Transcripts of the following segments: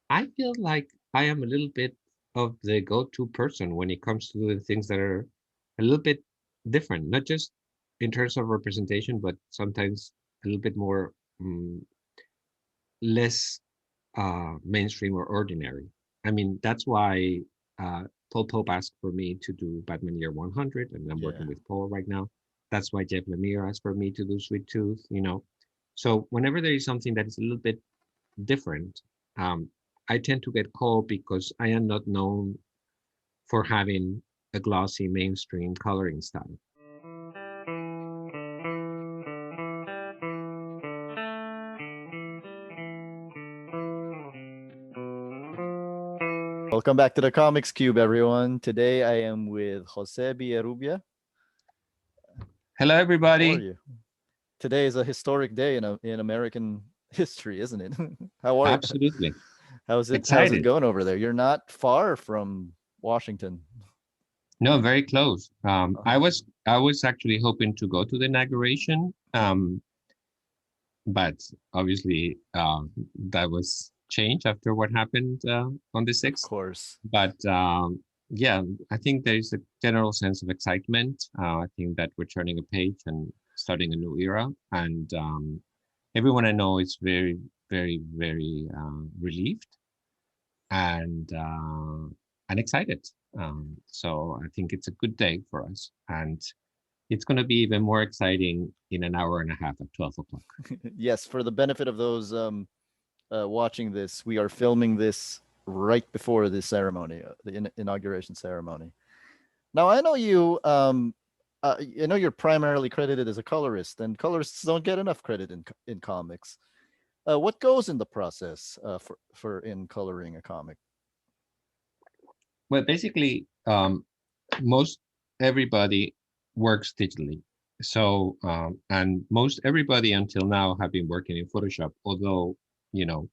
I feel like I am a little bit of the go-to person when it comes to the things that are a little bit different, not just in terms of representation, but sometimes a little bit more less mainstream or ordinary. I mean, that's why Paul Pope asked for me to do Batman Year 100, and I'm Yeah. working with Paul right now. That's why Jeff Lemire asked for me to do Sweet Tooth, you know. So whenever there is something that is a little bit different, um, I tend to get called because I am not known for having a glossy mainstream coloring style. Welcome back to the Comics Cube, everyone. Today I am with Jose Villarrubia. Hello, How are everybody. you? Today is a historic day in American history, isn't it? How are Absolutely how's it excited. going over there? You're not far from Washington. No, very close. Uh-huh. I was actually hoping to go to the inauguration, but obviously that was changed after what happened on the Of 6th. course. But yeah, I think there's a general sense of excitement. I think that we're turning a page and starting a new era, and everyone I know is very, very, very relieved and excited. So I think it's a good day for us, and it's going to be even more exciting in an hour and a half at 12 o'clock. Yes, for the benefit of those watching this, we are filming this right before the ceremony, the inauguration ceremony. Now I know you. I know you're primarily credited as a colorist, and colorists don't get enough credit in comics. What goes in the process for in coloring a comic? Well, basically, most everybody works digitally. So, and most everybody until now have been working in Photoshop, although, you know,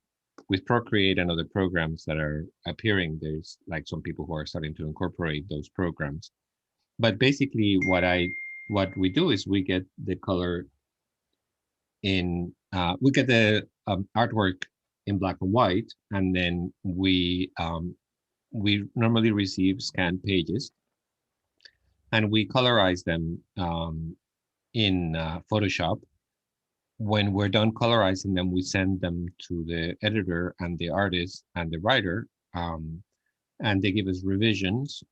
with Procreate and other programs that are appearing, there's like some people who are starting to incorporate those programs. But basically, what we do is we get the color we get the artwork in black and white, and then we normally receive scanned pages and we colorize them in Photoshop. When we're done colorizing them, we send them to the editor and the artist and the writer, and they give us revisions.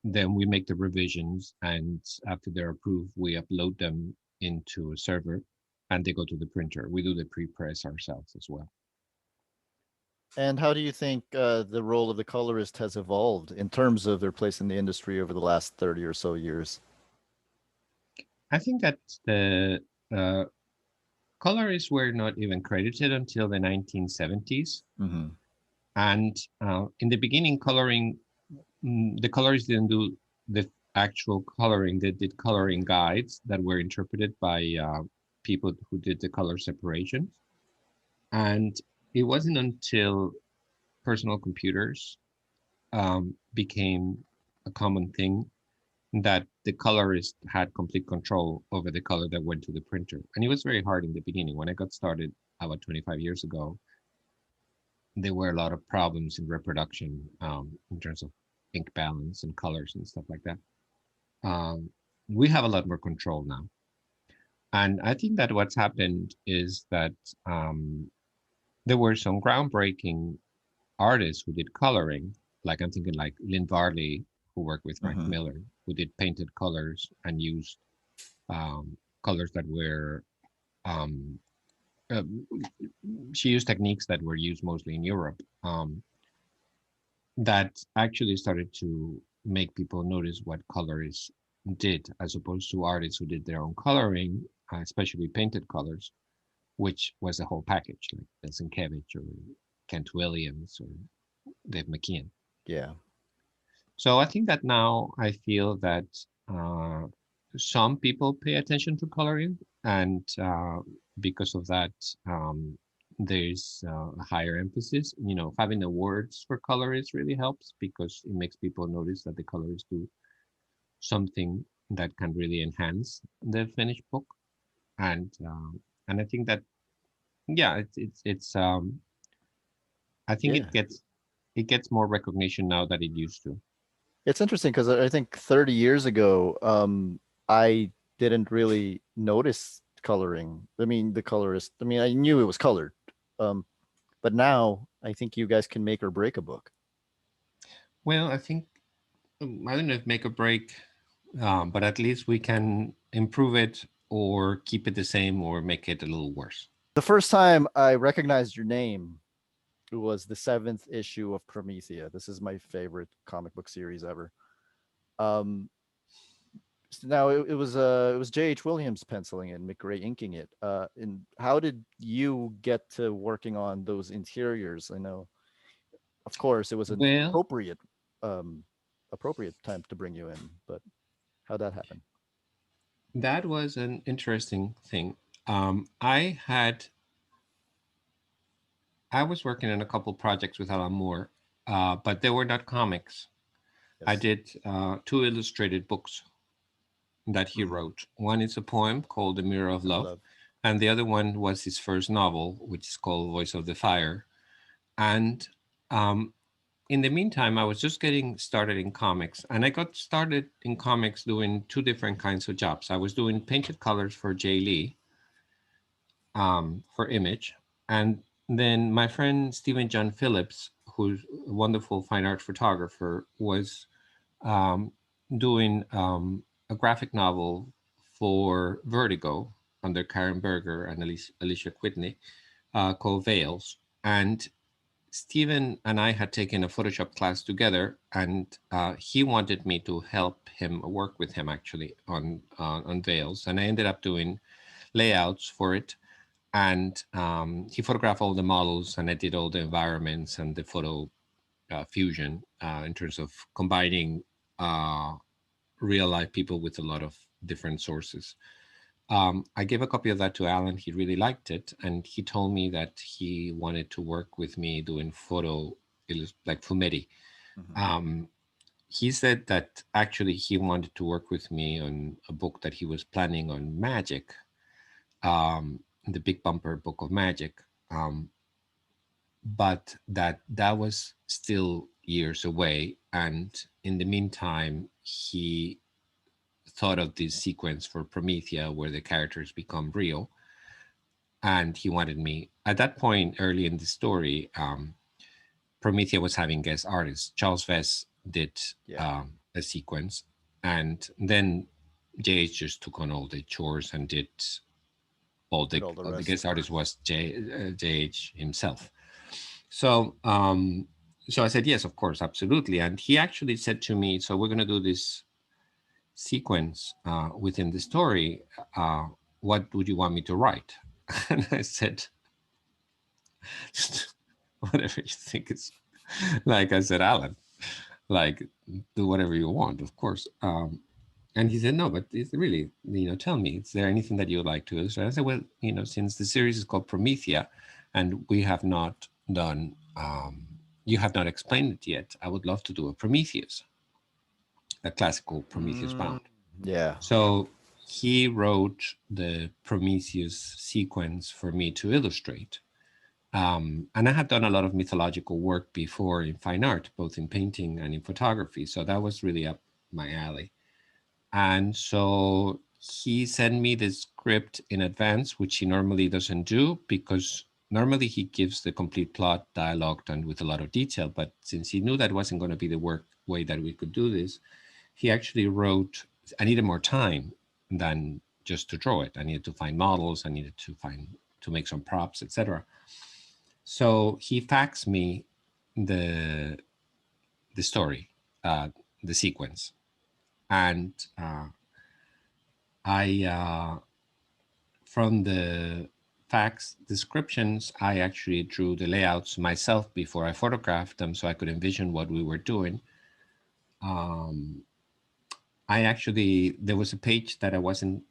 Then we make the revisions, and after they're approved, we upload them into a server, and they go to the printer. We do the pre-press ourselves as well. And how do you think the role of the colorist has evolved in terms of their place in the industry over the last 30 or so years? I think that the uh, colorists were not even credited until the 1970s. Mm-hmm. And in the beginning, the colorists didn't do the actual coloring. They did coloring guides that were interpreted by people who did the color separations. And it wasn't until personal computers became a common thing that the colorist had complete control over the color that went to the printer. And it was very hard in the beginning. When I got started about 25 years ago, there were a lot of problems in reproduction in terms of ink balance and colors and stuff like that. Um, we have a lot more control now. And I think that what's happened is that there were some groundbreaking artists who did coloring, like I'm thinking like Lynn Varley, who worked with Frank Mm-hmm. Miller, who did painted colors and used colors that were um, uh, she used techniques that were used mostly in Europe that actually started to make people notice what colorists did, as opposed to artists who did their own coloring, especially painted colors, which was a whole package, like Kevich or Kent Williams or Dave McKeon. Yeah. So I think that now I feel that uh, some people pay attention to coloring, and because of that, there's a higher emphasis. You know, having awards for colorists really helps because it makes people notice that the colorists do something that can really enhance the finished book, and I think that yeah, it's I think it gets more recognition now than it used to. It's interesting because I think 30 years ago, I didn't really notice coloring. I mean, the colorist. I mean, I knew it was colored, um, but now I think you guys can make or break a book. Well, I think I don't know if make or break, but at least we can improve it or keep it the same or make it a little worse. The first time I recognized your name was the seventh issue of Promethea. This is my favorite comic book series ever. Um, Now it was J.H. Williams penciling and McRae inking it. And how did you get to working on those interiors? I know, of course, it was an Well, um, appropriate time to bring you in, but how'd that happen? that was an interesting thing. I was working on a couple projects with Alan Moore, but they were not comics. I Yes. did two illustrated books that he Mm, wrote. One is a poem called The Mirror of Love, love. and the other one was his first novel, which is called Voice of the Fire. And um, in the meantime, I was just getting started in comics, and I got started in comics doing two different kinds of jobs. I was doing painted colors for Jay Lee, for Image, and then my friend Stephen John Phillips, who's a wonderful fine art photographer, was um, doing a graphic novel for Vertigo under Karen Berger and Alicia Whitney, called Veils. And Stephen and I had taken a Photoshop class together, and he wanted me to help him work with him actually on Veils, and I ended up doing layouts for it. And he photographed all the models, and I did all the environments and the photo fusion in terms of combining uh, real life people with a lot of different sources. I gave a copy of that to Alan. He really liked it, and he told me that he wanted to work with me doing like fumetti. Hmm. Um, he said that actually he wanted to work with me on a book that he was planning on magic, the Big Bumper Book of Magic, but that was still years away. And in the meantime, he thought of this sequence for Promethea where the characters become real, and he wanted me at that point early in the story. Promethea was having guest artists. Chavez did Yeah, a sequence, and then JH just took on all the chores and did did all the all the rest. guest artist was JH himself. So so I said yes, of course, absolutely. And he actually said to me, "So we're going to do this sequence within the story. Uh, what would you want me to write?" And I said, "Just whatever you think is." Like I said, Alan, like do whatever you want, of course. And he said, "No, but it's really, tell me, is there anything that you would like to illustrate?" I said, "Well, since the series is called Promethea, and we have not done, you have not explained it yet, I would love to do a Prometheus, a classical Prometheus Mm, bound." yeah. So he wrote the Prometheus sequence for me to illustrate. And I had done a lot of mythological work before in fine art, both in painting and in photography. So that was really up my alley. And so he sent me the script in advance, which he normally doesn't do because normally he gives the complete plot dialogued and with a lot of detail. But since he knew that wasn't going to be the way that we could do this, he actually wrote, I needed more time than just to draw it. I needed to find models, I needed to make some props, etc. So he faxed me the the story, uh, the sequence, and I from the fax descriptions, I actually drew the layouts myself before I photographed them, so I could envision what we were doing. Um, I actually there was a page that I wasn't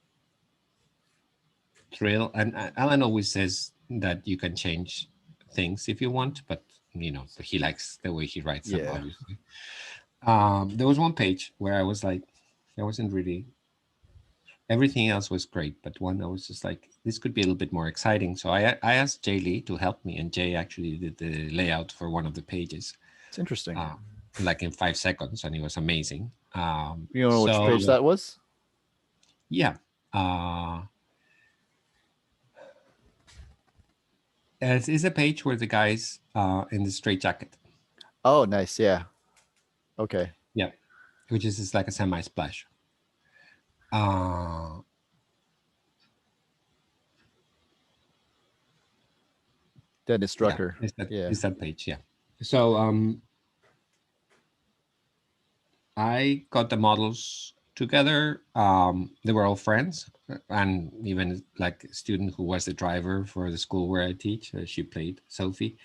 thrilled, and Alan always says that you can change things if you want, but he likes the way he writes them, Yeah. obviously. There was one page where I was like, I wasn't really everything else was great, but one I was just like, this could be a little bit more exciting. So I asked Jay Lee to help me, and Jay actually did the layout for one of the pages, It's interesting. uh, like in 5 seconds, and it was amazing. You know which So page that was? yeah, it's a page where the guy's in the straight jacket. Oh, nice. Yeah. Okay. Yeah, which is just like a semi splash. Uh, Dennis yeah, Drucker. Yeah. it's that page. Yeah. So I got the models together. They were all friends, and even like a student who was the driver for the school where I teach. She played Sophie.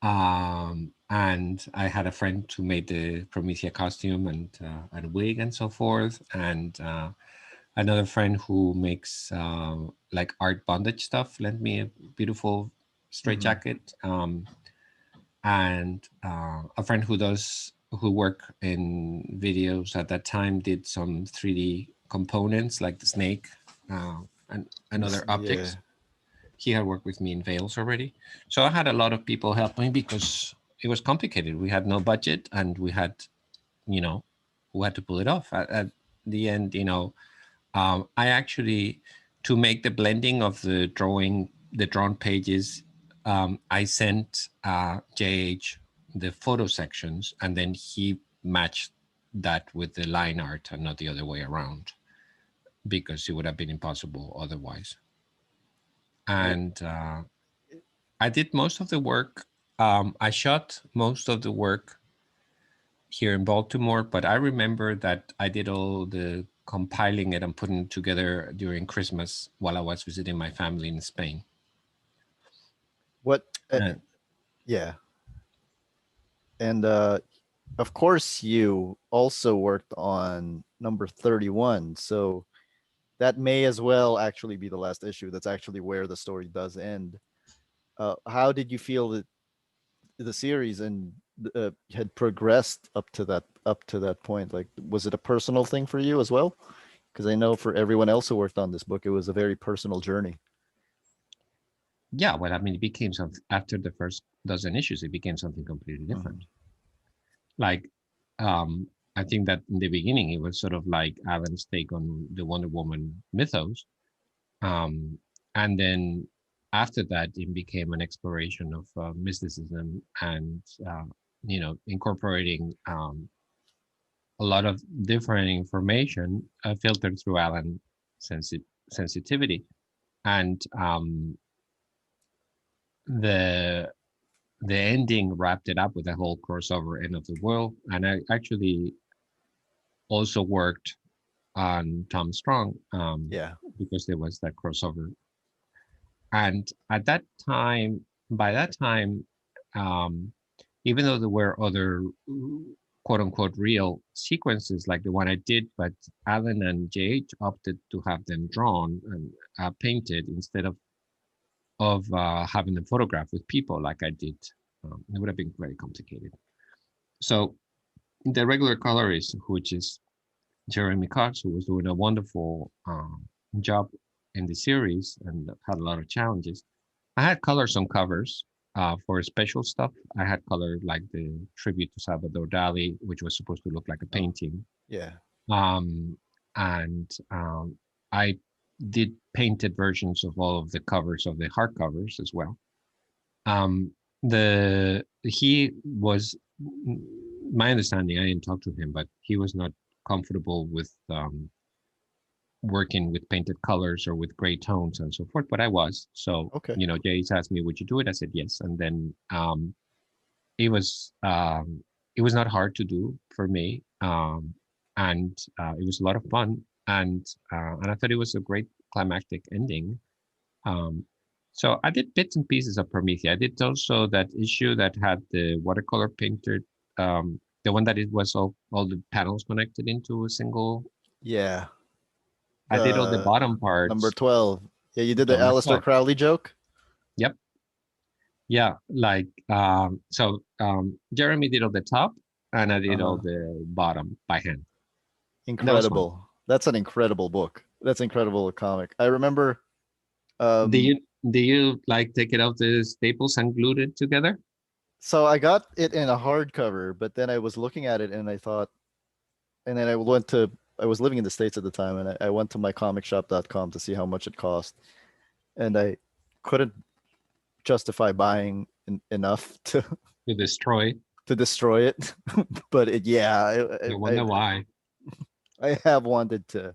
And I had a friend who made the Promethea costume and wig and so forth, and another friend who makes like art bondage stuff lent me a beautiful straight jacket. And a friend who worked in videos at that time did some 3D components like the snake and other Yeah. objects. He had worked with me in Veils already, so I had a lot of people helping because it was complicated. We had no budget, and we had, you know, who had to pull it off. At the end, I actually, to make the blending of the drawn pages, I sent JH the photo sections, and then he matched that with the line art and not the other way around, because it would have been impossible otherwise. And I did most of the work. I shot most of the work here in Baltimore, but I remember that I did all the compiling it and putting it together during Christmas while I was visiting my family in Spain. What? Uh, Yeah. And of course, you also worked on number 31. So that may as well actually be the last issue. That's actually where the story does end. How did you feel that the series and had progressed up to that point? Like, was it a personal thing for you as well? Because I know for everyone else who worked on this book, it was a very personal journey. yeah, well, I mean, it became something after the first dozen issues. It became something completely different. Like, I think that in the beginning it was sort of like Alan's take on the Wonder Woman mythos, um, and then after that it became an exploration of mysticism and incorporating a lot of different information filtered through Alan sensitivity, and the the ending wrapped it up with a whole crossover end of the world. And I actually also worked on Tom Strong, Yeah. because there was that crossover. And at that time, by that time, um, even though there were other quote unquote real sequences like the one I did, but Alan and JH opted to have them drawn and painted instead of having them photographed with people like I did. It would have been very complicated. So the regular colorist, which is Jeremy Cox, who was doing a wonderful job in the series and had a lot of challenges. I had colors on covers for special stuff. I had color like the tribute to Salvador Dali, which was supposed to look like a painting. Yeah. Um, and I did painted versions of all of the covers of the hardcovers as well. Um, he was, my understanding, I didn't talk to him, but he was not comfortable with working with painted colors or with gray tones and so forth, but I was. So, Okay. Jay's asked me, would you do it? I said yes. And then it was it was not hard to do for me. And it was a lot of fun. And I thought it was a great climactic ending. Um, so I did bits and pieces of Promethea. I did also that issue that had the watercolor painted, the one that it was all the panels connected into a single. Yeah. I did all the The bottom number parts. 12. Yeah, you did the Number Aleister 12. Crowley joke. Yep. Yeah. Like, Jeremy did all the top and I did all Uh-huh. the bottom by hand. That was fun. Incredible. That's an incredible book. That's incredible comic. I remember. Do Um, you do you like take it off the staples and glued it together? so I got it in a hardcover, but then I was looking at it and I thought, and then I was living in the States at the time, and I went to mycomicshop.com to see how much it cost, and I couldn't justify buying enough To destroy? to destroy it. But yeah, I wonder why. I have wanted to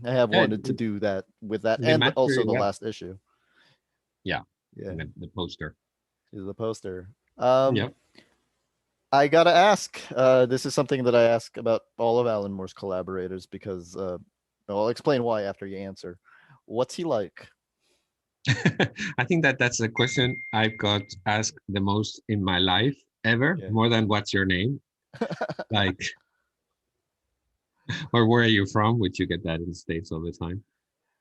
I have Yeah, wanted to do that with that, they and match also very the well. last issue. Yeah, Yeah, the poster. is the poster. Yeah. I gotta ask. This is something that I ask about all of Alan Moore's collaborators because I'll explain why after you answer. What's he like? I think that that's a question I've got asked the most in my life ever, Yeah. more than what's your name? Like, or where are you from? Which you get that in the States all the time.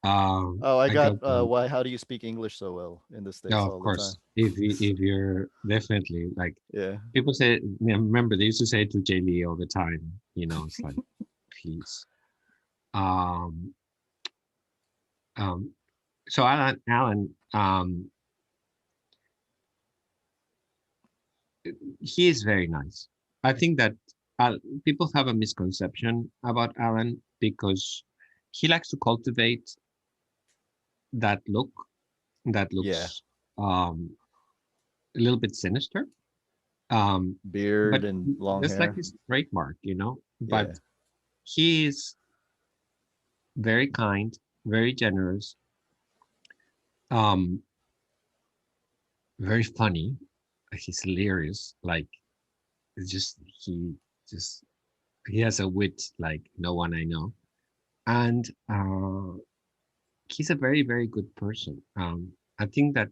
Oh, I I got got why how do you speak English so well in the States oh, of all the time? course. If you're definitely like Yeah. people say, remember they used to say it to Jay Lee all the time. You know, it's like, please. Um, um. So Alan, he is very nice. I think that people have a misconception about Alan because he likes to cultivate that look that Yeah. looks a little bit sinister. Um, Beard but and long that's like hair. his trademark, you know. But Yeah. he is very kind, very generous, um, very funny. He's hilarious. Like it's just he has a wit like no one I know, and he's a very very good person. I think that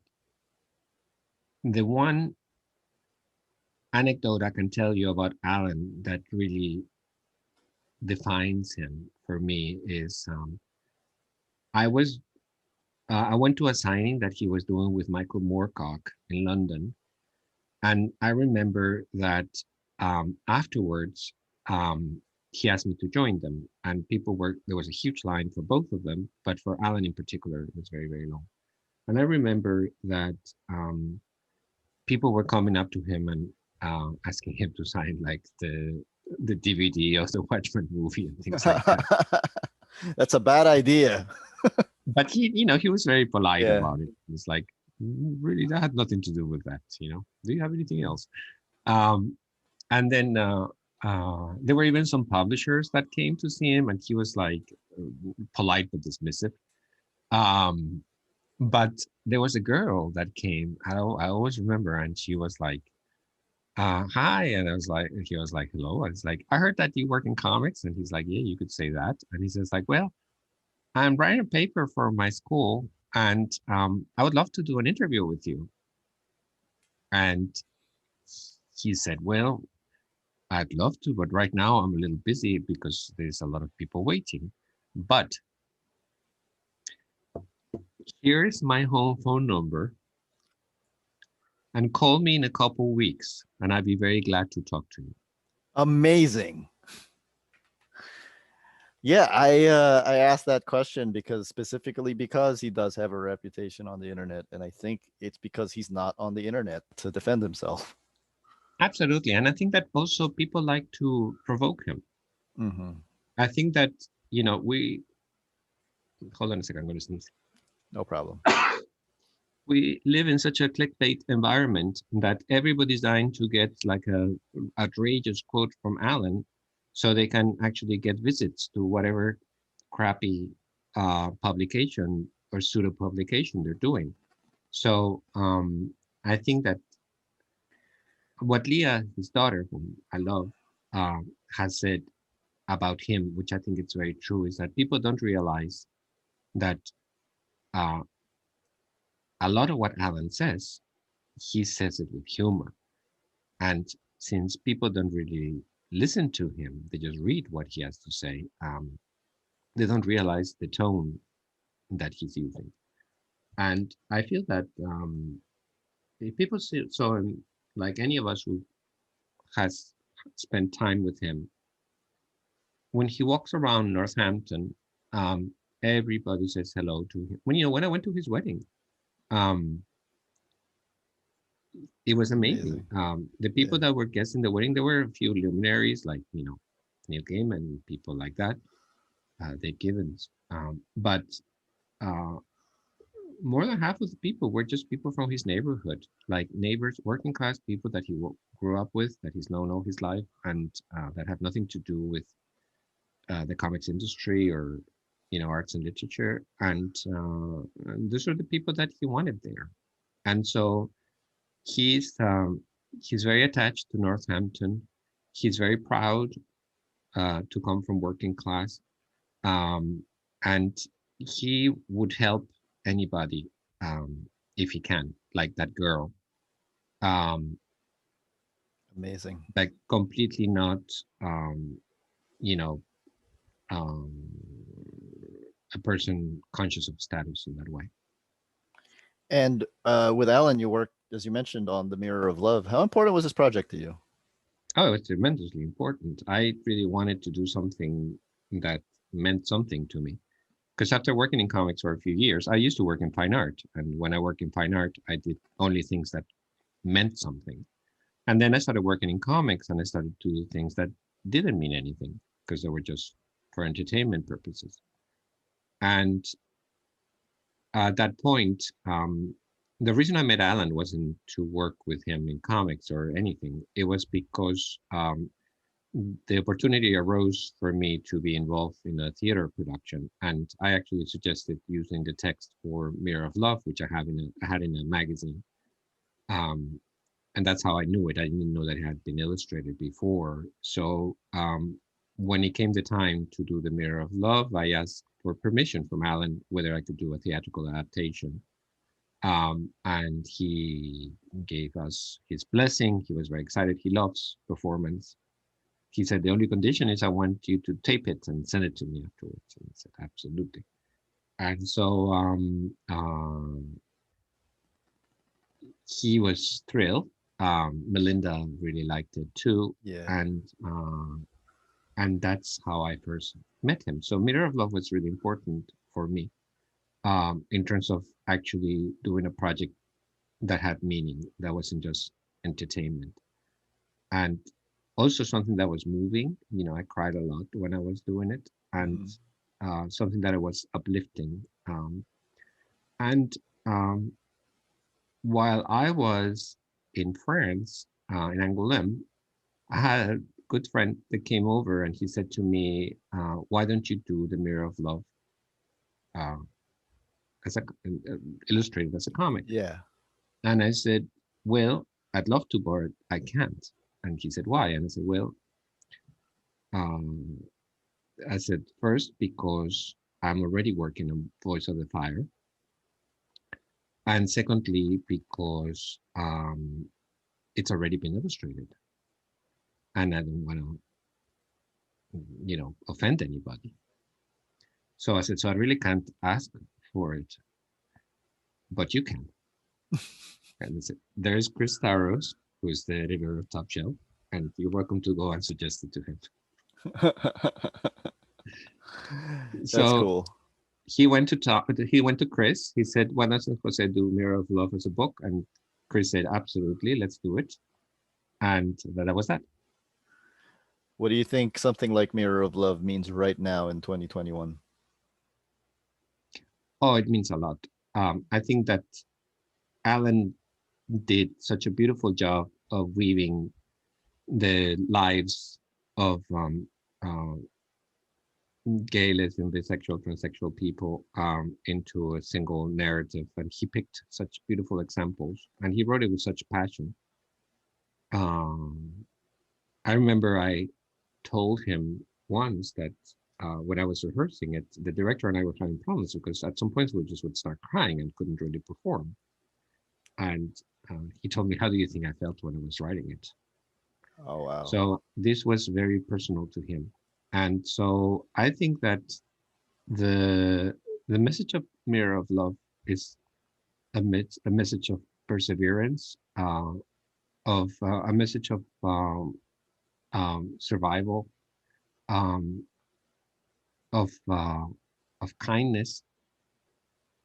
the one anecdote I can tell you about Alan that really defines him for me is I was I went to a signing that he was doing with Michael Moorcock in London, and I remember that afterwards he asked me to join them, and people were there was a huge line for both of them, but for Alan in particular, it was very very long. And I remember that people were coming up to him and asking him to sign like the DVD of the Watchmen movie and things like that. That's a bad idea. But he, you know, he was very polite Yeah. about it. It's like, really, that had nothing to do with that. You know, do you have anything else? Um, and then there were even some publishers that came to see him, and he was like polite but dismissive. Um, but there was a girl that came. I always remember, and she was like, hi, and I was like, he was like, hello. And it's like, I heard that you work in comics, and he's like, yeah, you could say that. And he says like, well, I'm writing a paper for my school, and I would love to do an interview with you. And he said, well, I'd love to, but right now I'm a little busy because there's a lot of people waiting. But here's my home phone number, and call me in a couple weeks, and I'd be very glad to talk to you. Amazing. Yeah, I asked that question because specifically because he does have a reputation on the internet, and I think it's because he's not on the internet to defend himself. Absolutely. And I think that also people like to provoke him. Mm-hmm. I think that, you know, hold on a second, I'm going to sneeze. No problem. We live in such a clickbait environment that everybody's dying to get like a outrageous quote from Alan so they can actually get visits to whatever crappy publication or pseudo publication they're doing. So I think that what Leah, his daughter, whom I love, has said about him, which I think it's very true, is that people don't realize that uh, a lot of what Alan says, he says it with humor. And since people don't really listen to him, they just read what he has to say, they don't realize the tone that he's using. And I feel that if people see, so like any of us who has spent time with him, when he walks around Northampton, um, everybody says hello to him. When I went to his wedding, um, it was amazing. Amazing. The Yeah. people that were guests in the wedding, there were a few luminaries like Neil Gaiman, people like that, Dave Gibbons, but uh, more than half of the people were just people from his neighborhood, like neighbors, working class people that he grew up with, that he's known all his life, and that have nothing to do with the comics industry or arts and literature. And those are the people that he wanted there. And so he's um, he's very attached to Northampton. He's very proud to come from working class, um, and he would help anybody if he can, like that girl, um, Amazing. like completely not, um, you know, um, a person conscious of status in that way. And with Alan, you worked, as you mentioned, on the Mirror of Love. How important was this project to you? Oh, it's tremendously important. I really wanted to do something that meant something to me. Because after working in comics for a few years, I used to work in fine art. And when I worked in fine art, I did only things that meant something. And then I started working in comics and I started to do things that didn't mean anything because they were just for entertainment purposes. And at that point, the reason I met Alan wasn't to work with him in comics or anything. It was because the opportunity arose for me to be involved in a theater production, and I actually suggested using the text for Mirror of Love, which I had in a magazine, um, and that's how I knew it. I didn't know that it had been illustrated before. So when it came the time to do the Mirror of Love, I asked for permission from Alan whether I could do a theatrical adaptation. And he gave us his blessing. He was very excited. He loves performance. He said, the only condition is I want you to tape it and send it to me afterwards. And I said, absolutely. And so he was thrilled. Melinda really liked it too. Yeah. And that's how I first met him. So Mirror of Love was really important for me in terms of actually doing a project that had meaning, that wasn't just entertainment. And also something that was moving. I cried a lot when I was doing it, and Mm-hmm. something that was uplifting. And while I was in France, in Angoulême, I had a good friend that came over, and he said to me, "Why don't you do the Mirror of Love uh, as a illustrated as a comic?" Yeah. And I said, "Well, I'd love to, but I can't." And he said, "Why?" And I said, "Well, um, I said, first, because I'm already working on Voice of the Fire. And secondly, because it's already been illustrated. And I don't want to, offend anybody. So I said, so I really can't ask for it, but you can." And I said, there's Chris Taros, who's the editor of Top Shelf, and you're welcome to go and suggest it to him. That's So cool. he went to Chris. He said, why doesn't Jose do Mirror of Love as a book? And Chris said, absolutely, let's do it. And that was that. What do you think something like Mirror of Love means right now in 2021? Oh, it means a lot. I think that Alan did such a beautiful job of weaving the lives of uh, gay, lesbian, bisexual, transsexual people into a single narrative. And he picked such beautiful examples, and he wrote it with such passion. Um, I remember I told him once that when I was rehearsing it, the director and I were having problems because at some points we just would start crying and couldn't really perform. And he told me, "How do you think I felt when I was writing it?" Oh, wow. So this was very personal to him. And so I think that the the message of Mirror of Love is a message of perseverance, a message of survival, of kindness,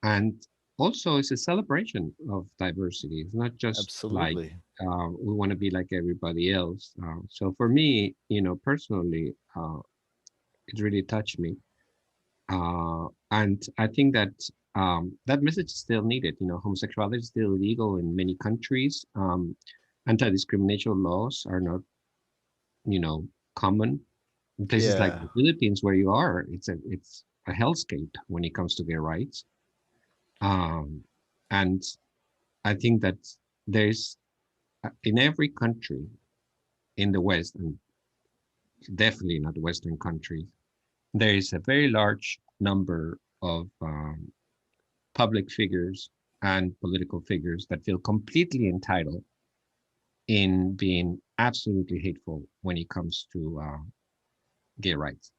and also it's a celebration of diversity. It's not just like Absolutely. we want to be like everybody else. So for me, personally, it really touched me, and I think that that message is still needed. Homosexuality is still illegal in many countries. Anti-discrimination laws are not, you know, common. In places like Yeah. the Philippines, where you are, it's a hellscape when it comes to gay rights. Um, and I think that there's in every country in the West, and definitely not Western countries, there is a very large number of public figures and political figures that feel completely entitled in being absolutely hateful when it comes to gay rights.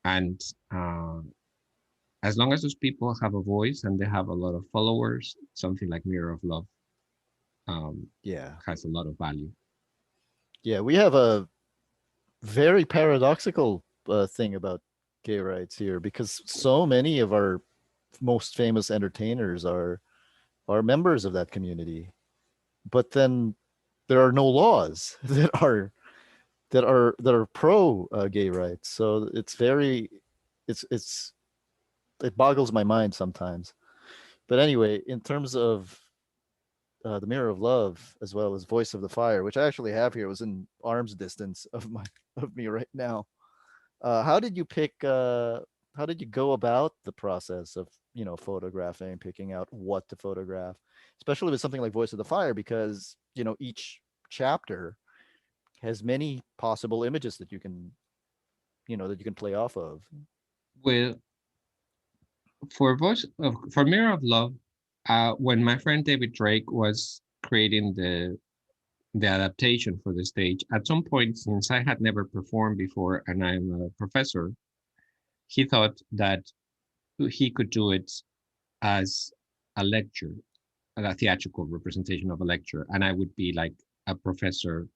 And uh, as long as those people have a voice and they have a lot of followers, something like Mirror of Love um, Yeah. has a lot of value. Yeah. We have a very paradoxical thing about gay rights here because so many of our most famous entertainers are members of that community, but then there are no laws that are pro gay rights. So it's it boggles my mind sometimes. But anyway, in terms of the Mirror of Love as well as Voice of the Fire, which I actually have here, was in arm's distance of me right now. How did you pick? How did you go about the process of photographing, picking out what to photograph, especially with something like Voice of the Fire, because each chapter has many possible images that you can play off of. Well, for Mirror of Love, when my friend David Drake was creating the adaptation for the stage, at some point, since I had never performed before and I'm a professor, he thought that he could do it as a lecture, a theatrical representation of a lecture, and I would be like a professor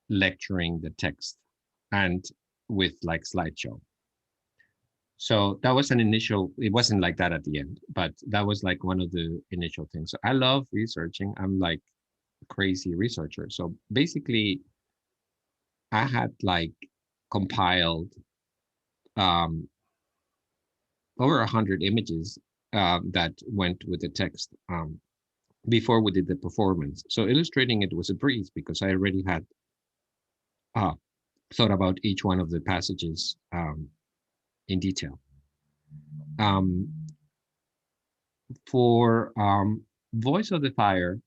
lecturing the text and with like slideshow. So that was an initial, it wasn't like that at the end, but that was like one of the initial things. So I love researching. I'm like a crazy researcher. So basically I had like compiled um, over 100 images that went with the text before we did the performance. So illustrating it was a breeze because I already had uh, thought about each one of the passages in detail. Um, for Voice of the Fire,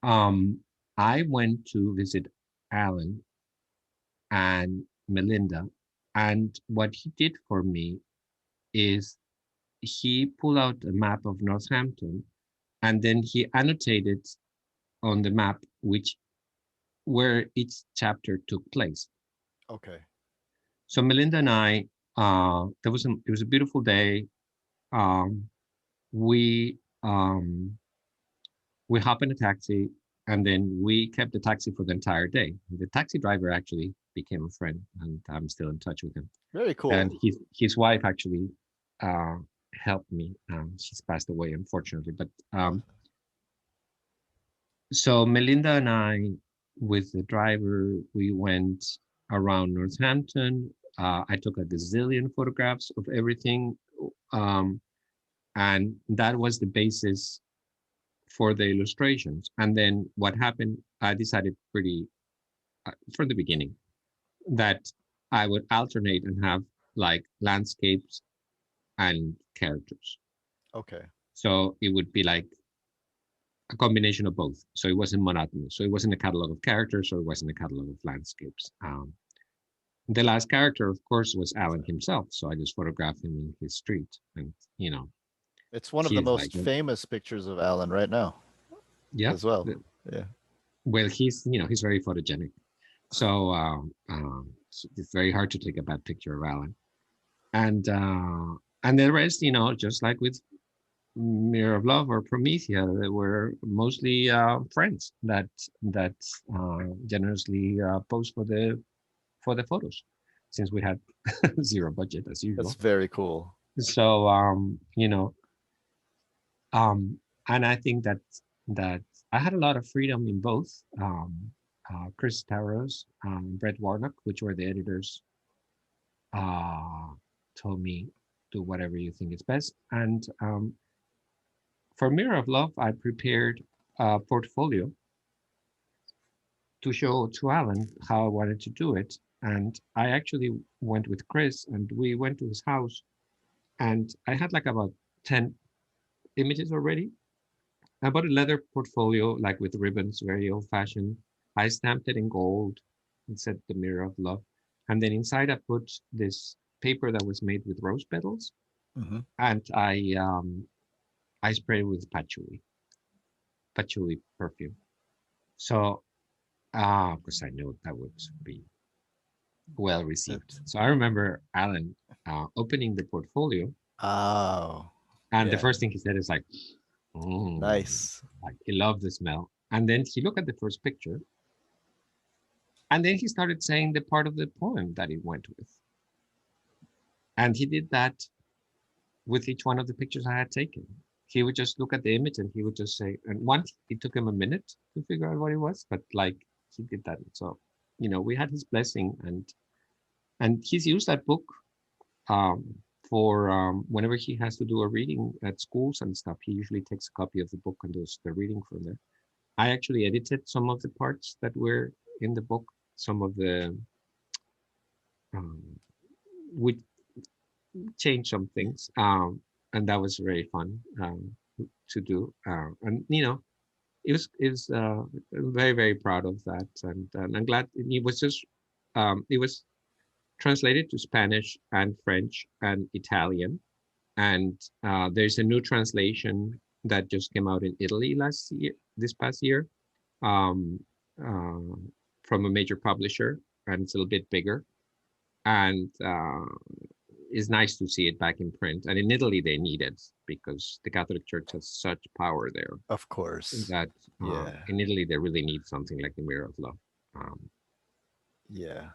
I went to visit Alan and Melinda, and what he did for me is he pulled out a map of Northampton, and then he annotated on the map which where each chapter took place. Okay. So Melinda and I, it was a beautiful day. Um, we um, we hop in a taxi, and then we kept the taxi for the entire day. The taxi driver actually became a friend, and I'm still in touch with him. Very And cool. his wife actually uh, helped me. She's passed away, unfortunately. But so Melinda and I, with the driver, we went around Northampton. I took a gazillion photographs of everything, um, and that was the basis for the illustrations. And then what happened, I decided pretty from the beginning that I would alternate and have like landscapes and characters. Okay. So it would be like a combination of both. So it wasn't monotonous. So it wasn't a catalog of characters or it wasn't a catalog of landscapes. The last character, of course, was Alan himself. So I just photographed him in his street. And, It's one of the he's like, most famous pictures of Alan right now yeah, as well. Yeah. well, he's very photogenic. So it's very hard to take a bad picture of Alan. And the rest, just like with Mirror of Love or Promethea, they were mostly friends that generously posed for the photos. since we had zero budget as That's usual. very cool. So um, and I think that I had a lot of freedom in both. Chris Taros, Brett Warnock, which were the editors, uh, told me do whatever you think is best. And for Mirror of Love, I prepared a portfolio to show to Alan how I wanted to do it. And I actually went with Chris and we went to his house and I had like about 10 images already. I bought a leather portfolio, like with ribbons, very old fashioned. I stamped it in gold and said the Mirror of Love. And then inside I put this paper that was made with rose petals Hmm. and I sprayed it with patchouli perfume. So because I knew that would be well received. So I remember Alan opening the portfolio, Oh, and the yeah. first thing he said is like, mm, Nice. like he loved the smell. And then he looked at the first picture, and then he started saying the part of the poem that he went with. And he did that with each one of the pictures I had taken. He would just look at the image and he would just say, and once it took him a minute to figure out what it was, but like he did that. So, we had his blessing and he's used that book um, for whenever he has to do a reading at schools and stuff. He usually takes a copy of the book and does the reading from there. I actually edited some of the parts that were in the book. Some of the um, we changed some things, and that was very fun to do. And it was I'm very very proud of that, and I'm glad it was just it was translated to Spanish and French and Italian. And there's a new translation that just came out in Italy this past year, um, uh, from a major publisher, and it's a little bit bigger. And it's nice to see it back in print. And in Italy, they need it because the Catholic Church has such power there Of course. that Yeah. in Italy they really need something like the Mirror of Love. Yeah.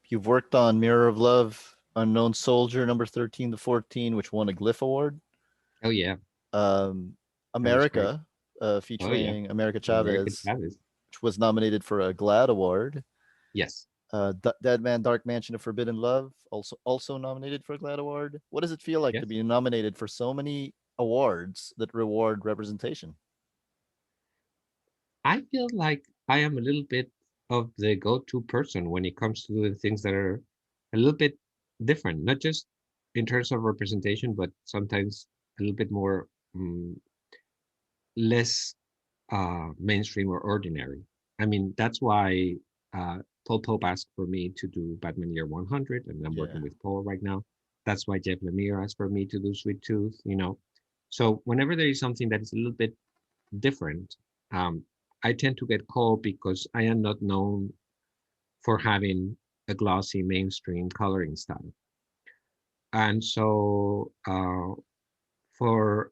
You've worked on Mirror of Love, Unknown Soldier, number 13 to 14, which won a Glyph Award. Oh yeah, Um, that was great. America, Oh yeah, featuring America American Chavez, Chavez. which was nominated for a GLAAD Award. Yes. Deadman, Dark Mansion of Forbidden Love, also nominated for a GLAAD Award. What does it feel like to Yes. be nominated for so many awards that reward representation? I feel like I am a little bit of the go-to person when it comes to doing things that are a little bit different, not just in terms of representation, but sometimes a little bit more less mainstream or ordinary. I mean, that's why Paul Pope asked for me to do Batman Year 100, and I'm Yeah. working with Paul right now. That's why Jeff Lemire asked for me to do Sweet Tooth. So whenever there is something that is a little bit different, um, I tend to get called because I am not known for having a glossy mainstream coloring style. And so for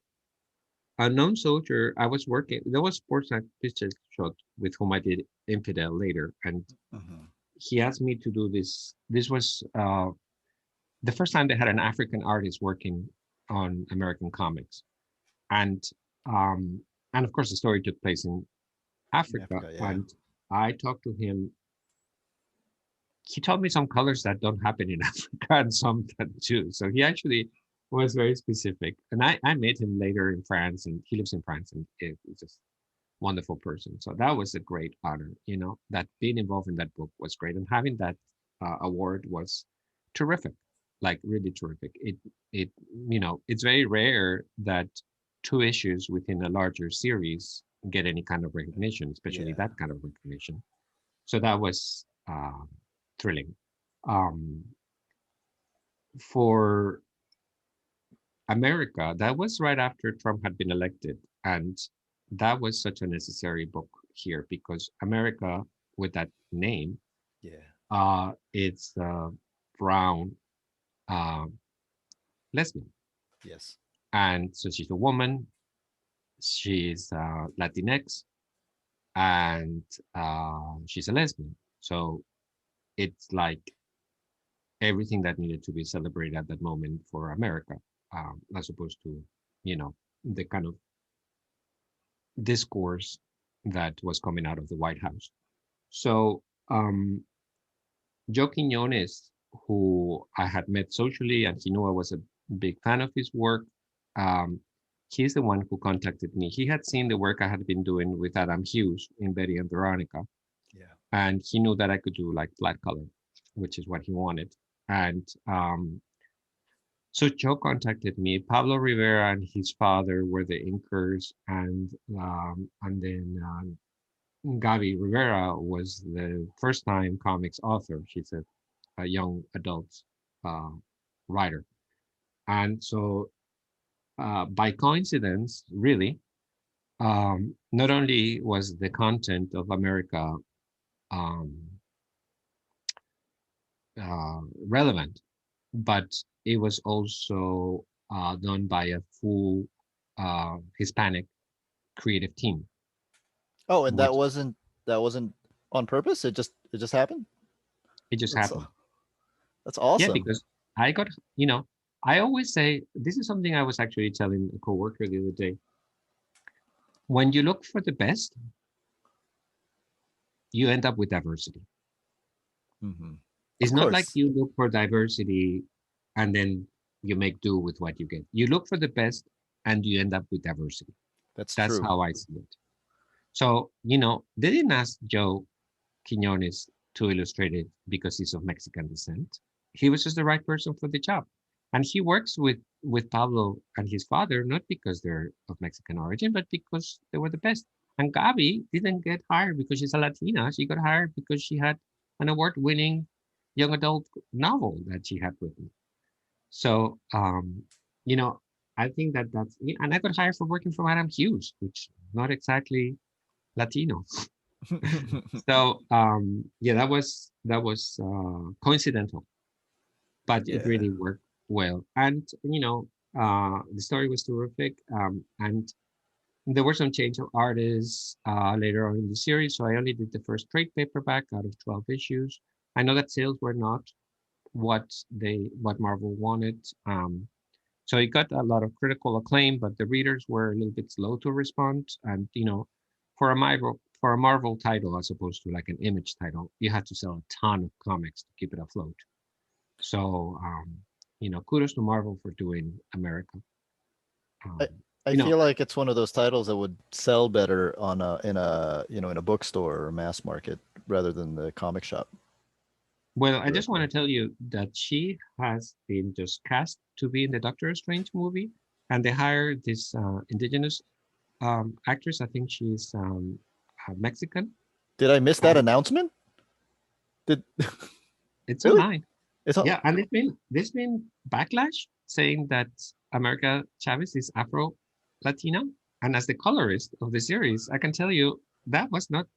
Unknown Soldier, I was working, there was Sports Picture Shot with whom I did Infidel later. And Mhm. he asked me to do this. This was the first time they had an African artist working on American comics. And um, and of course the story took place in In Africa. Africa, yeah. And I talked to him. He told me some colors that don't happen in Africa and some that do. So he actually was very specific. And I met him later in France, and he lives in France, and it was just wonderful person. So that was a great honor, that being involved in that book was great. And having that award was terrific, like really terrific. It's very rare that two issues within a larger series get any kind of recognition, especially Yeah. that kind of recognition. So that was thrilling. Um, for America, that was right after Trump had been elected. And that was such a necessary book here because America, with that name, Yeah. it's brown uh, lesbian. Yes. And so she's a woman, she's Latinx, and she's a lesbian. So it's like everything that needed to be celebrated at that moment for America, as opposed to, you know, the kind of discourse that was coming out of the White House. So Joe Quiñones, who I had met socially, and he knew I was a big fan of his work. Um, he's the one who contacted me. He had seen the work I had been doing with Adam Hughes in Betty and Veronica, Yeah. and he knew that I could do like flat color, which is what he wanted. And so Joe contacted me. Pablo Rivera and his father were the inkers, and then Gaby Rivera was the first-time comics author. She's a young adult uh, writer, and so by coincidence, really, not only was the content of America um, relevant, but it was also done by a full Hispanic creative team, Oh, and which that wasn't on purpose. It just happened. it just That's happened. that's Yeah, awesome. because I got, you know, I always say this is something I was actually telling a coworker the other day. When you look for the best, you end up with diversity. Hmm. It's Of not like course, you look for diversity and then you make do with what you get. You look for the best and you end up with diversity. that's That's true. how I see it. So, you know, they didn't ask Joe Quinones to illustrate it because he's of Mexican descent. He was just the right person for the job. And he works with Pablo and his father, not because they're of Mexican origin, but because they were the best. And Gabi didn't get hired because she's a Latina. She got hired because she had an award-winning young adult novel that she had written. So, you know, I think that that's, and I got hired for working for Adam Hughes, which not exactly Latino. So yeah, that was coincidental, but it Yeah. really worked well. And you know, the story was terrific. And there were some change of artists later on in the series, so I only did the first trade paperback out of 12 issues. I know that sales were not what Marvel wanted. So it got a lot of critical acclaim, but the readers were a little bit slow to respond. And you know, for a Marvel title as opposed to like an Image title, you had to sell a ton of comics to keep it afloat. So you know, kudos to Marvel for doing America. I Um, I you know, feel like it's one of those titles that would sell better on a in a bookstore or mass market rather than the comic shop well, I just want directly. to tell you that she has been just cast to be in the Doctor Strange movie, and they hired this indigenous actress. I think she's Mexican. Did I miss that And announcement? Did it's really? online. It's all Yeah, and there's been backlash saying that America Chavez is Afro Latina, and as the colorist of the series, I can tell you that was not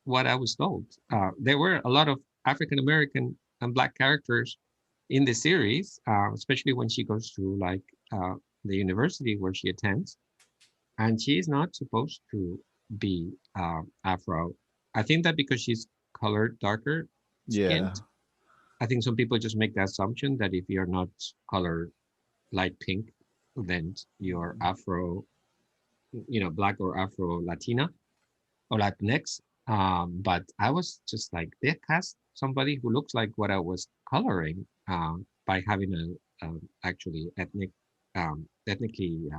what I was told. There were a lot of African American and Black characters in the series, especially when she goes to like the university where she attends, and she is not supposed to be Afro. I think that because she's colored darker yeah. skinned, I think some people just make the assumption that if you're not color light pink, then you're Afro, you know, Black or Afro Latina or Latinx. But I was just like, they cast somebody who looks like what I was coloring by having a actually ethnically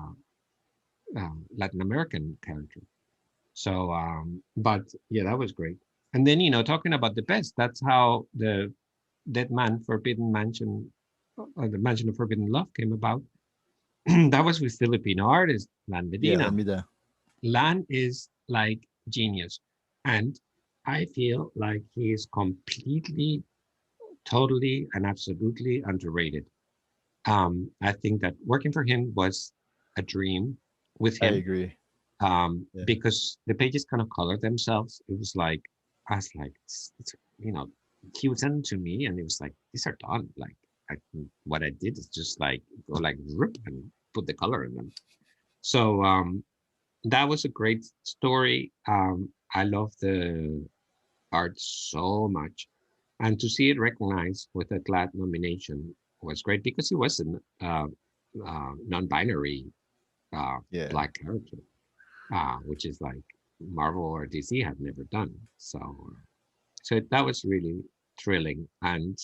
Latin American character. So, but yeah, that was great. And then, you know, talking about the best, that's how the Deadman Forbidden Mansion, or the Mansion of Forbidden Love came about. That was with Filipino artist, Lan Yeah, Medina. let me know. Lan is like genius. And I feel like he is completely, totally, and absolutely underrated. I think that working for him was a dream with I him agree. Yeah. because the pages kind of color themselves. It was like, I was like, you know, he would send them to me and it was like, these are done. Like, what I did is just like go like rip and put the color in them. So that was a great story. I love the art so much. And to see it recognized with a GLAAD nomination was great because he was a non-binary Yeah. black character, which is like Marvel or DC had never done. So that was really thrilling, and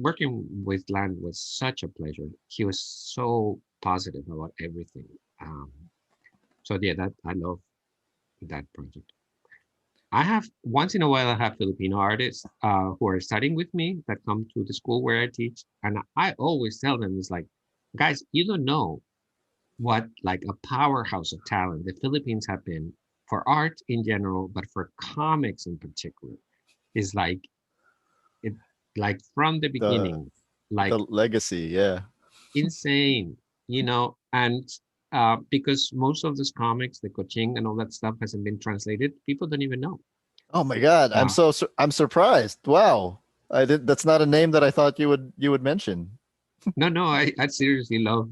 working with Land was such a pleasure. He was so positive about everything. Um, so yeah, that I love that project. I have once in a while I have Filipino artists who are studying with me that come to the school where I teach, and I always tell them it's like, guys, you don't know what like a powerhouse of talent the Philippines have been for art in general, but for comics in particular. Is like it like from the The beginning, the like legacy, yeah. insane, and because most of these comics, the coaching and all that stuff hasn't been translated, people don't even know. Oh my God, Uh, I'm surprised. Wow, I did. That's not a name that I thought you would mention. no, no, I seriously love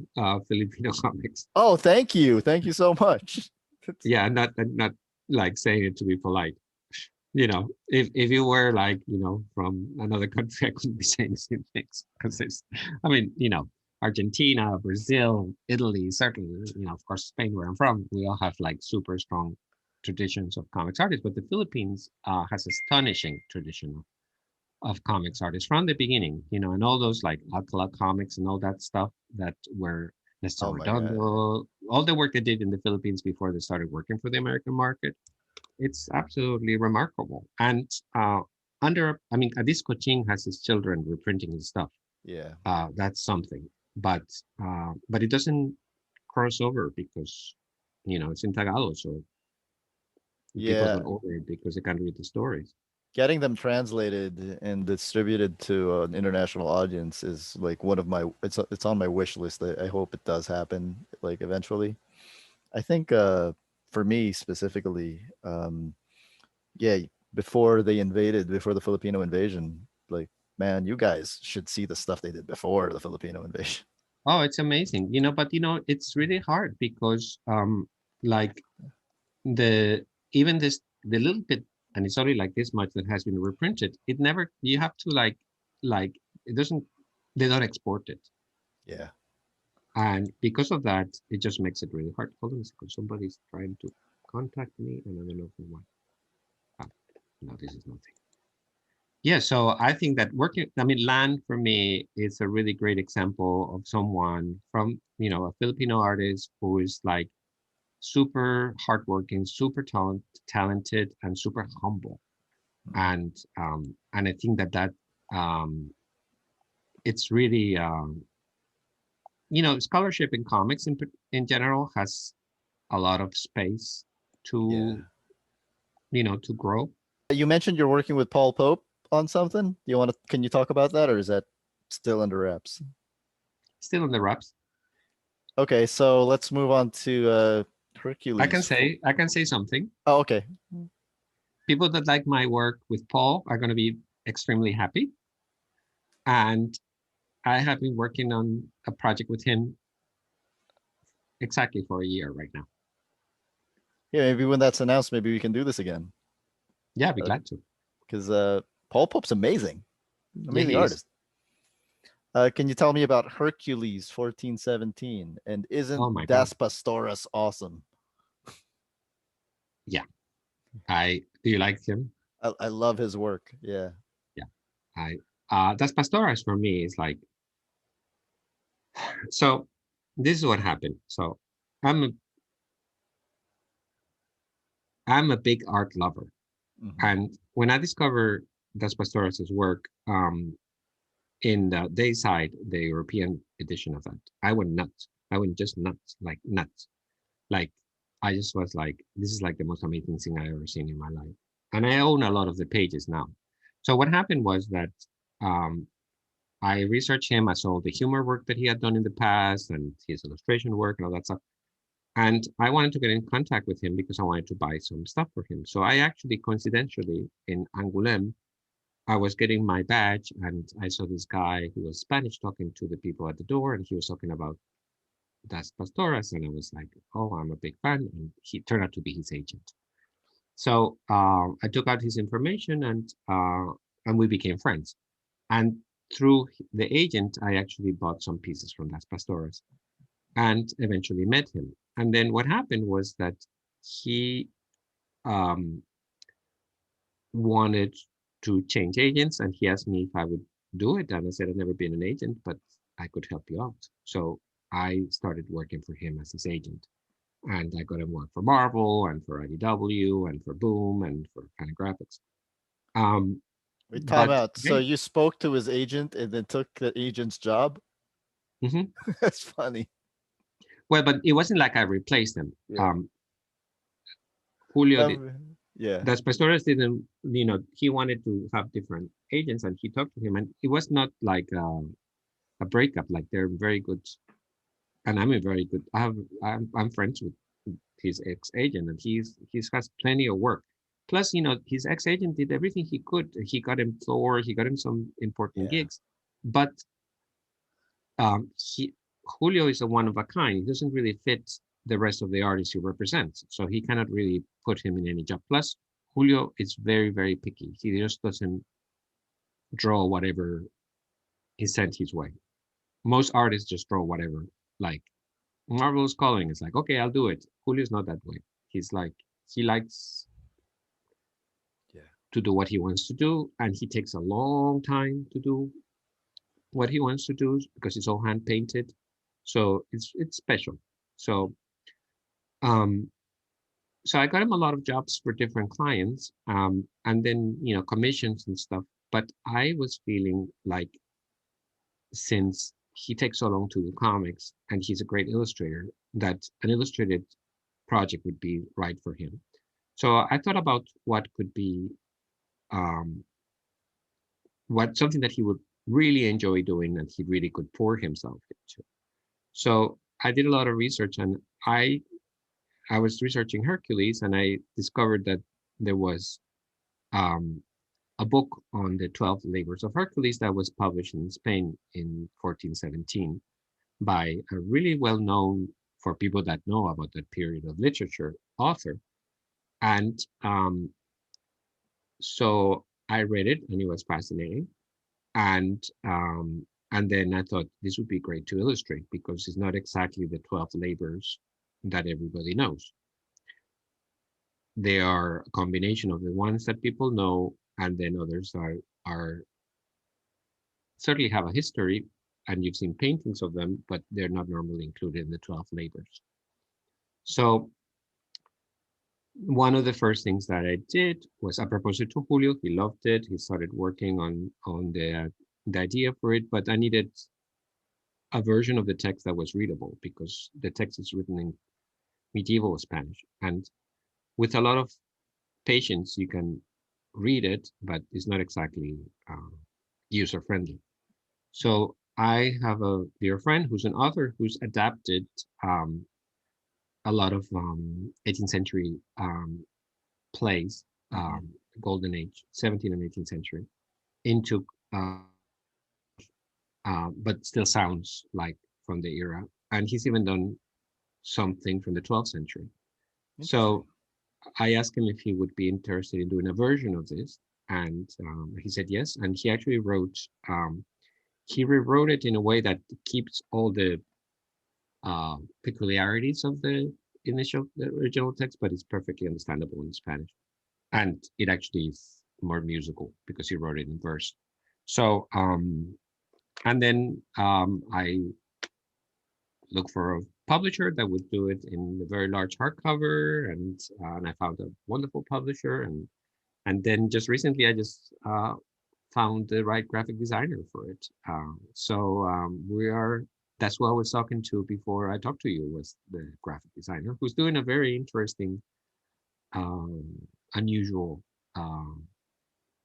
Filipino comics. Oh, thank you so much. Yeah, I'm not like saying it to be polite. If you were like, from another country, I couldn't be saying the same things because I mean, Argentina, Brazil, Italy, certainly, of course, Spain, where I'm from, we all have like super strong traditions of comics artists, but the Philippines has astonishing tradition of comics artists from the beginning, and all those like Alcala comics and all that stuff that were Nestor Oh my God. Redondo, all the work they did in the Philippines before they started working for the American market. It's absolutely remarkable. And I mean, Adisco Ching has his children reprinting his stuff. Yeah. That's something. But it doesn't cross over because, it's in Tagalog, so people Yeah. don't order it because they can't read the stories. Getting them translated and distributed to an international audience is like one of my it's on my wish list. I hope it does happen like eventually. I think for me specifically, yeah, before the Filipino invasion, like man, you guys should see the stuff they did before the Filipino invasion. Oh, it's amazing. But it's really hard because like the even this the little bit, and it's only like this much that has been reprinted, it never you have to like it doesn't they don't export it. Yeah. And because of that, it just makes it really hard. Hold on a second. Somebody's trying to contact me, and I don't know for what. Ah, no, this is nothing. Yeah, so I think that Land for me is a really great example of someone from, a Filipino artist who is like super hardworking, super talented, and super humble. Mhm. And I think that um, it's really scholarship in comics in general has a lot of space Yeah. to to grow. You mentioned you're working with Paul Pope on something. Can you talk about that or is that still under wraps? Still in the wraps. Okay, so let's move on to I can Hercules. say I can say something. Oh, okay. People that like my work with Paul are going to be extremely happy. And I have been working on a project with him exactly for a year right now. Yeah, maybe when that's announced, maybe we can do this again. Yeah, I'd be glad to. Because Paul Pope's amazing, Yeah, amazing he is. artist. Can you tell me about Hercules 1417? And isn't Oh my God. Das Pastoras awesome? Yeah. Do you like him? I love his work. Yeah. Yeah. That's Pastoras for me is like, so this is what happened. So I'm a, I'm a big art lover. Hmm. And when I discovered Das Pastoras' work, in the Dayside, the European edition of that, I went nuts. I went just nuts, like nuts. Like I just was like, this is like the most amazing thing I ever seen in my life. And I own a lot of the pages now. So what happened was that um, I researched him. I saw the humor work that he had done in the past and his illustration work and all that stuff. And I wanted to get in contact with him because I wanted to buy some stuff for him. So I actually coincidentally in Angoulême, I was getting my badge and I saw this guy who was Spanish talking to the people at the door, and he was talking about Das Pastoras. And I was like, oh, I'm a big fan. And he turned out to be his agent. So I took out his information and we became friends. And through the agent, I actually bought some pieces from Las Pastoras and eventually met him. And then what happened was that he um, wanted to change agents, and he asked me if I would do it. And I said, I've never been an agent, but I could help you out. So I started working for him as his agent. And I got him work for Marvel and for IDW and for Boom and for Panagraphics. Um, Wait, time but out. So you spoke to his agent and then took the agent's job? mhm. That's funny. Well, but it wasn't like I replaced them. Yeah. Julio did. Yeah. The Pastores didn't, he wanted to have different agents and he talked to him. And it was not like a breakup, like they're very good. And I'm a very good, I'm friends with his ex-agent and he's has plenty of work. Plus, his ex-agent did everything he could. He got him Thor, he got him some important Yeah. gigs. But he Julio is a one of a kind. He doesn't really fit the rest of the artists he represents, so he cannot really put him in any job. Plus, Julio is very, very picky. He just doesn't draw whatever is sent his way. Most artists just draw whatever. Like Marvel's coloring is like, okay, I'll do it. Julio's not that way. He's like he likes Yeah. to do what he wants to do, and he takes a long time to do what he wants to do because it's all hand painted. So it's special. So um so I got him a lot of jobs for different clients, and then commissions and stuff. But I was feeling like since he takes so long to do comics and he's a great illustrator, that an illustrated project would be right for him. So I thought about what could be um, what something that he would really enjoy doing and he really could pour himself into. So I did a lot of research and I was researching Hercules and I discovered that there was um, a book on the 12 Labors of Hercules that was published in Spain in 1417 by a really well known, for people that know about that period of literature, author. And so I read it and it was fascinating. And then I thought this would be great to illustrate because it's not exactly the 12 labors that everybody knows. They are a combination of the ones that people know, and then others are certainly have a history, and you've seen paintings of them, but they're not normally included in the 12 labors. So one of the first things that I did was I proposed it to Julio. He loved it. He started working on the idea for it, but I needed a version of the text that was readable because the text is written in medieval Spanish, and with a lot of patience, you can read it, but it's not exactly user friendly. So I have a dear friend who's an author who's adapted a lot of 18th century plays, Mm-hmm. Golden Age, 17th and 18th century, into but still sounds like from the era. And he's even done something from the 12th century. Interesting. So I asked him if he would be interested in doing a version of this, and he said yes. And he actually he rewrote it in a way that keeps all the peculiarities of the original text, but it's perfectly understandable in Spanish. And it actually is more musical because he wrote it in verse. So, and then I looked for a publisher that would do it in a very large hardcover, and I found a wonderful publisher, and then just recently I just found the right graphic designer for it. We are. That's who I was talking to before I talked to you, was the graphic designer who's doing a very interesting, um, unusual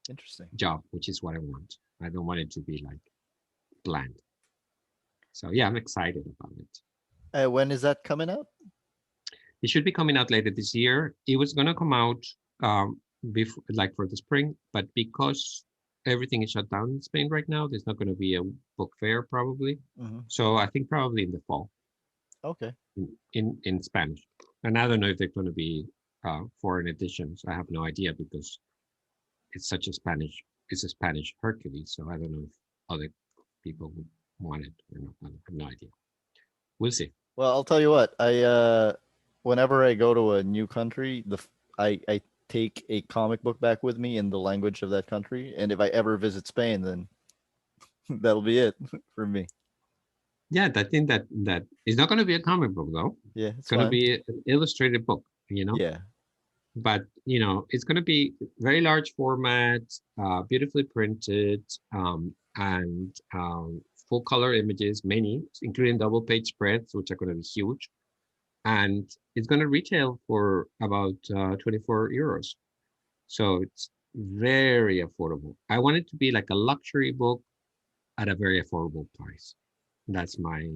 Interesting. job, which is what I want. I don't want it to be like bland. So yeah, I'm excited about it. When is that coming out? It should be coming out later this year. It was going to come out before, like for the spring, but because everything is shut down in Spain right now, there's not going to be a book fair probably. Mm-hmm. So I think probably in the fall Okay. in Spanish. And I don't know if they're going to be foreign editions. I have no idea because it's a Spanish Hercules, so I don't know if other people would want it or not. I have no idea. We'll see. Well, I'll tell you what. Whenever I go to a new country, I take a comic book back with me in the language of that country, and if I ever visit Spain, then that'll be it for me. Yeah, I think that it's not going to be a comic book though. Yeah, It's it's going to fine. be an illustrated book, you know. Yeah, But it's going to be very large format, beautifully printed, and full color images, many, including double page spreads, which are going to be huge. And it's going to retail for about 24 euros. So it's very affordable. I want it to be like a luxury book at a very affordable price. That's my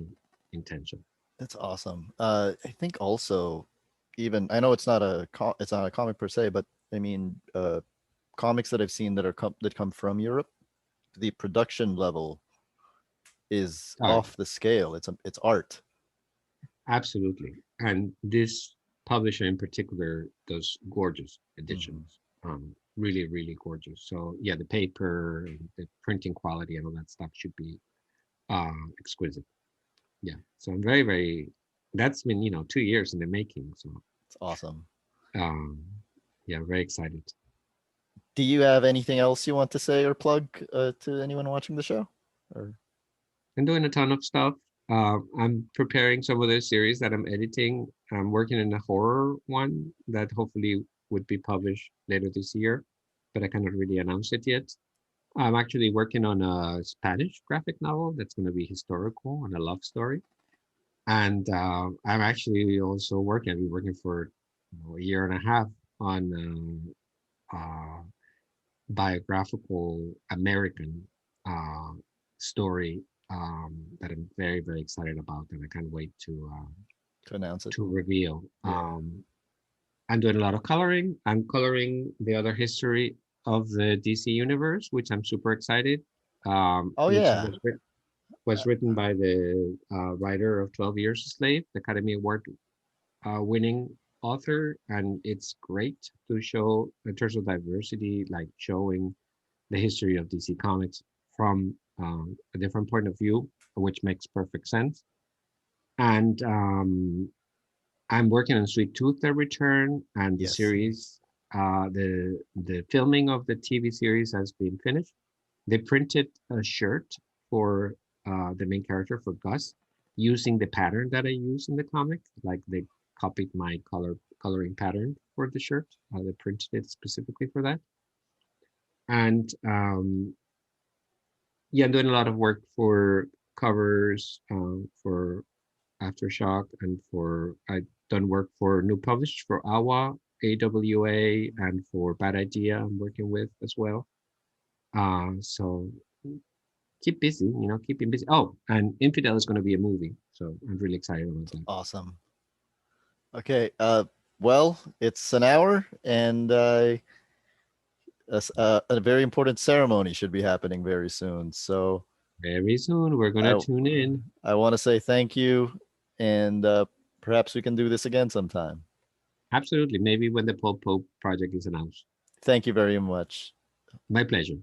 intention. that's awesome. I think also, even I know it's not a comic per se, but I mean, comics that I've seen that come from Europe, the production level is Oh, off the scale. It's art. absolutely. And this publisher in particular does gorgeous Mhm. editions. Really, really gorgeous. So yeah, the paper and the printing quality and all that stuff should be exquisite. Yeah. So I'm very, very that's been, 2 years in the making. So It's awesome. um yeah, very excited. Do you have anything else you want to say or plug to anyone watching the show? Or I'm doing a ton of stuff. I'm preparing some of the series that I'm editing. I'm working in a horror one that hopefully would be published later this year, but I cannot really announce it yet. I'm actually working on a Spanish graphic novel that's going to be historical and a love story. And I'm actually also working, I've been working for a year and a half on biographical American story that I'm very, very excited about, and I can't wait to announce it? to reveal. Yeah. I'm doing a lot of coloring. I'm coloring the other history of the DC universe, which I'm super excited. Oh Which yeah. was written by the writer of 12 Years a Slave, the Academy Award winning author, and it's great to show in terms of diversity, like showing the history of DC Comics from a different point of view, which makes perfect sense. And I'm working on Sweet Tooth: The Return, and the Yes. series. The filming of the TV series has been finished. They printed a shirt for the main character, for Gus, using the pattern that I use in the comic. Like they copied my coloring pattern for the shirt. They printed it specifically for that. And yeah, I'm doing a lot of work for covers, for Aftershock, and for I've done work for new published for AWA, and for Bad Idea. I'm working with as well. So keep busy, keeping busy. Oh, and Infidel is going to be a movie, so I'm really excited about that. Awesome. Okay. Well, it's an hour, and a very important ceremony should be happening very soon. So Very soon, we're going to I tune in. I want to say thank you, and perhaps we can do this again sometime. Absolutely, maybe when the Pulp Pope project is announced. Thank you very much. My pleasure.